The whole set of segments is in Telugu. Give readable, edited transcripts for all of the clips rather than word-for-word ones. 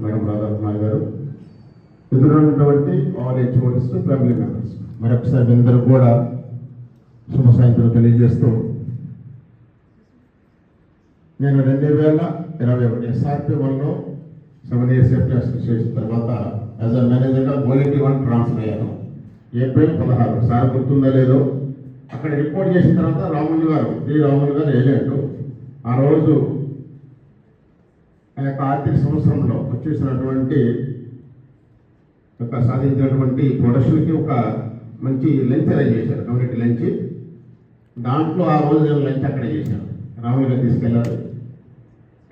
మేడం రాధాకుమార్ గారు, ఎదురున్నటువంటి ఆల్ హెచ్ఓడిస్, ఫ్యామిలీ మెంబర్స్, మరొకసారి అందరూ కూడా శుభ సాయంత్రం తెలియజేస్తూ, నేను 2021 SRP1లో 7 years చేసిన తర్వాత యాజ్ అ మేనేజర్గా క్వాలిటీ 1 ట్రాన్స్ఫర్ అయ్యాను. ఏప్రిల్ 16 సార్ గుర్తుందో లేదో, అక్కడ రిపోర్ట్ చేసిన తర్వాత రాములు గారు ఏజెంట్ ఆ రోజు ఆ యొక్క ఆర్థిక సంవత్సరంలో వచ్చేసినటువంటి సాధించినటువంటి ప్రొడక్షన్కి ఒక మంచి లంచ్ అరేంజ్ చేశారు, కమ్యూనిటీ లంచ్. దాంట్లో ఆ రోజు నేను లంచ్ అక్కడ చేశాను, రాములు గారు తీసుకెళ్ళారు.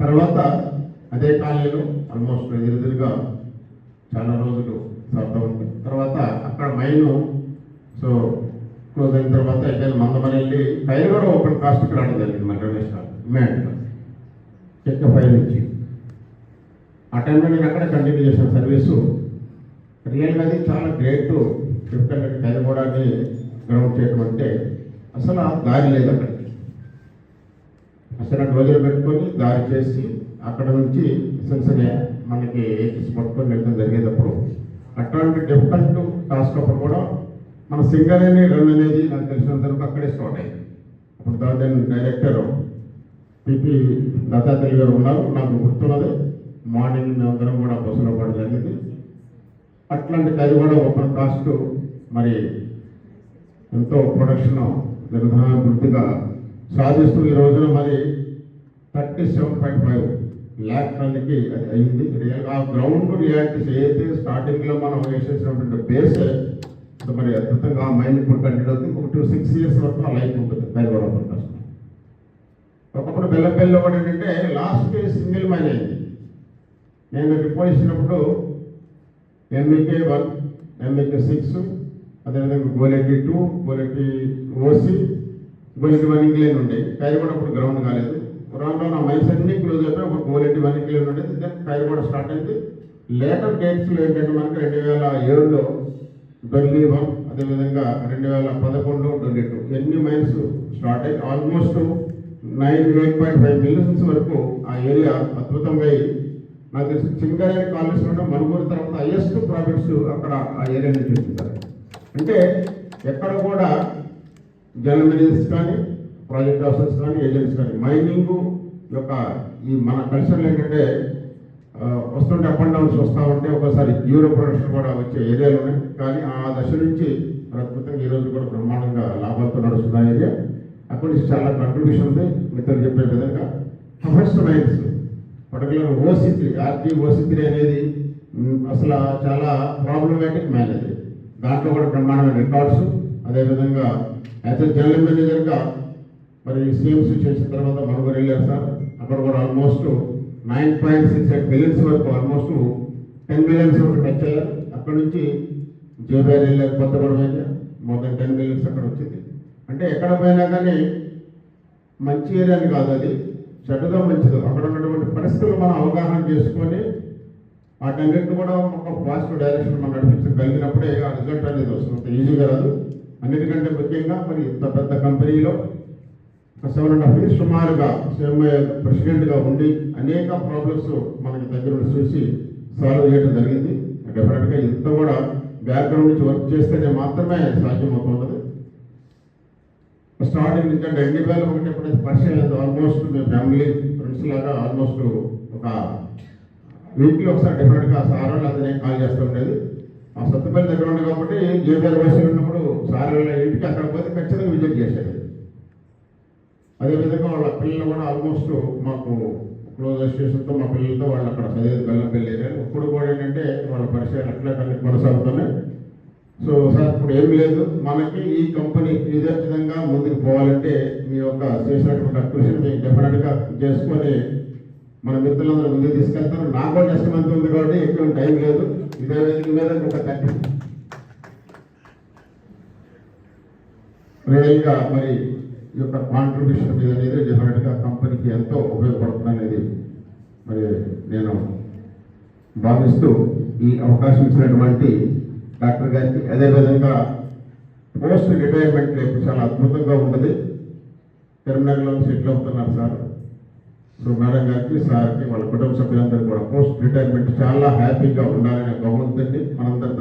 తర్వాత అదే కాలనీలో ఆల్మోస్ట్ ఎదురుగా చాలా రోజులు సాగుతూ ఉంది. తర్వాత అక్కడ మైన్ క్లోజ్ అయిన తర్వాత అయితే మందమని వెళ్ళి ఫైల్ కూడా ఓపెన్ కాస్ట్కి రావడం జరిగింది. మన రమేష్ ఇమాండ్లో చెక్క ఫైల్ నుంచి ఆ టైంలో నేను అక్కడ కంటిన్యూ చేసిన సర్వీసు. రియల్గా అది చాలా గ్రేట్. డిఫరెంట్ కైలగూడని గ్రౌండ్ చేయడం అంటే అసలు ఆ దారి లేదు అక్కడికి. అసలు రోజులు పెట్టుకొని దారి చేసి అక్కడ నుంచి సెన్సనే మనకి పట్టుకొని వెళ్ళడం జరిగేటప్పుడు అట్లాంటి డిఫరెంట్ టాస్క్ అప్పుడు కూడా మన సింగరేణి రన్ అనేది నాకు తెలిసినంత వరకు అక్కడే స్టార్ట్ అయింది. అప్పుడు దాని డైరెక్టర్ పిపి దత్తాత్రేయ గారు ఉన్నారు, నాకు గుర్తున్నది. మార్నింగ్ మేమందరం కూడా బస్సులో పడడం జరిగింది. అట్లాంటి అది కూడా ఓపెన్ కాస్ట్ మరి ఎంతో ప్రొడక్షన్ నిర్ధారణగా సాధిస్తూ ఈ రోజున మరి 37.5 lakh టన్నుకి అది అయింది. ఆ గ్రౌండ్ రియాలిటీస్ ఏదైతే స్టార్టింగ్లో మనం వేసేసినటువంటి బేస్ మరి అద్భుతంగా ఆ మైండ్ ఇప్పుడు కంటిన్యూ అవుతుంది. ఒక 6 years వరకు ఆ లైఫ్ ఉంటుంది కైలగూడ ఓపెన్ కాస్ట్. ఒకప్పుడు బెల్లపల్లిలో కూడా ఏంటంటే లాస్ట్ సింగిల్ మైన్ అయింది. నేను రిపోర్ట్ ఇచ్చినప్పుడు MVK 1, MVK 6, అదేవిధంగా గోలెట్టి 2, గోలెట్టి OC, గోలెట్టి 1 ఇంగ్లేన్ ఉండేది. కైలగూడ అప్పుడు గ్రౌండ్ కాలేదు. గ్రౌండ్లో నా మైన్స్ అన్ని క్లోజ్ అయిపోయి ఒక గోలెట్టి 1 ఇంగ్లేన్ ఉండేది. దెన్ కైలగూడ స్టార్ట్ అయింది. లేటర్ డేట్స్లో ఏంటంటే మనకి 2007లో డొల్లి 1, అదేవిధంగా 2011లో డొల్లి 2 ఎన్ని మైన్స్ స్టార్ట్ అయ్యి ఆల్మోస్ట్ 8.5 million వరకు ఆ ఏరియా అద్భుతంగా నాకు తెలిసి సింగరేణి కాలేజ్ నుండి మనుగోలు తర్వాత హైయెస్ట్ ప్రాఫిట్స్ అక్కడ ఆ ఏరియా నుంచి చూపిస్తారు. అంటే ఎక్కడ కూడా జనరల్ మేనేజర్స్ కానీ, ప్రాజెక్ట్ ఆఫీసర్స్ కానీ, ఏజెంట్స్ కానీ మైనింగ్ యొక్క ఈ మన కల్చర్లో ఏంటంటే వస్తుంటే అప్ అండ్ డౌన్స్ వస్తూ ఉంటే ఒకసారి జీరో ప్రొడక్షన్ కూడా వచ్చే ఏరియాలు ఉన్నాయి. కానీ ఆ దశ నుంచి అద్భుతంగా ఈరోజు కూడా బ్రహ్మాండంగా లాభాలతో నడుస్తున్న ఏరియా. అక్కడి నుంచి చాలా కంట్రిబ్యూషన్ ఉంది. మిత్రులు చెప్పే విధంగా first mines particular OC3 OC3 అనేది అసలు చాలా ప్రాబ్లమాటిక్ మైన్ అది. దాంట్లో కూడా బ్రహ్మాండమైన రికార్డ్స్. అదేవిధంగా యాజ్ ఎ జనరల్ మేనేజర్గా మరి CMC చేసిన తర్వాత మనుగోలు వెళ్ళారు సార్. అక్కడ కూడా ఆల్మోస్ట్ 9.68 million వరకు ఆల్మోస్ట్ 10 million వరకు టచ్ అయ్యారు. అక్కడ నుంచి జేబీఆర్ వెళ్ళారు, కొత్తగూడెం వెళ్ళారు, మోర్ దెన్ 10 million అక్కడ వచ్చింది. అంటే ఎక్కడ పోయినా కానీ మంచి ఏరియాని కాదు, అది చెడ్డగా మంచిది. అక్కడ ఉన్నటువంటి పరిస్థితులు మనం అవగాహన చేసుకొని వాటన్నిటిని కూడా ఒక పాజిటివ్ డైరెక్షన్ మనం నడిపించగలిగినప్పుడే ఆ రిజల్ట్ అనేది వస్తుంది. ఈజీగా రాదు. అన్నిటికంటే ముఖ్యంగా మరి ఇంత పెద్ద కంపెనీలో 7.5 years సుమారుగా ప్రెసిడెంట్గా ఉండి అనేక ప్రాబ్లమ్స్ మనకి దగ్గర చూసి సాల్వ్ చేయడం జరిగింది. డెఫినెట్గా ఇంత కూడా బ్యాక్గ్రౌండ్ నుంచి వర్క్ చేస్తేనే మాత్రమే సాధ్యమవుతుంటుంది. స్టార్టింగ్ నుంచి అంటే 2001 ఎప్పుడైతే పరిచయం అయిందో ఆల్మోస్ట్ మేము ఫ్యామిలీ ఫ్రెండ్స్ లాగా ఆల్మోస్ట్ ఒక వీక్లీ ఒకసారి డెఫినెట్గా సార్ వాళ్ళు అతనే కాల్ చేస్తూ ఉండేది. ఆ సత్తుపల్లి దగ్గర ఉంది కాబట్టి జేబీఆర్ బస్సు ఉన్నప్పుడు సార్ వాళ్ళ ఇంటికి అక్కడ పోతే ఖచ్చితంగా విజిట్ చేసేది. అదేవిధంగా వాళ్ళ పిల్లలు కూడా ఆల్మోస్ట్ మాకు క్లోజ్ అసోసియేషన్తో మా పిల్లలతో వాళ్ళు అక్కడ చదివేది బెల్లంపల్లి ఏరియాలో. ఇప్పుడు కూడా ఏంటంటే వాళ్ళ పరిచయాలు అట్లా కొనసాగుతున్నాయి. సో సార్ ఇప్పుడు ఏం లేదు, మనకి ఈ కంపెనీ ఇదే విధంగా ముందుకు పోవాలంటే మీ యొక్క చేసినటువంటి కృషిని మేము డెఫినెట్గా చేసుకొని మన మిత్రులందరూ ముందుకు తీసుకెళ్తారు. నాకు కూడా కష్టం అంత ఉంది కాబట్టి ఎక్కువ టైం లేదు. ఇదే వేదిక మీద ఒక 30 రియల్గా మరి ఈ యొక్క కాంట్రిబ్యూషన్ మీద అనేది డెఫినెట్గా కంపెనీకి ఎంతో ఉపయోగపడుతుంది అనేది మరి నేను భావిస్తూ ఈ అవకాశం ఇచ్చినటువంటి డాక్టర్ గారికి, అదేవిధంగా పోస్ట్ రిటైర్మెంట్ లైఫ్ చాలా అద్భుతంగా ఉంటుంది. టెర్మినల్లో సెటిల్ అవుతున్నారు సార్. సో మేడం గారికి, సార్కి, వాళ్ళ కుటుంబ సభ్యులందరూ కూడా పోస్ట్ రిటైర్మెంట్ చాలా హ్యాపీగా ఉండాలని భగవంతుడిని మనందరం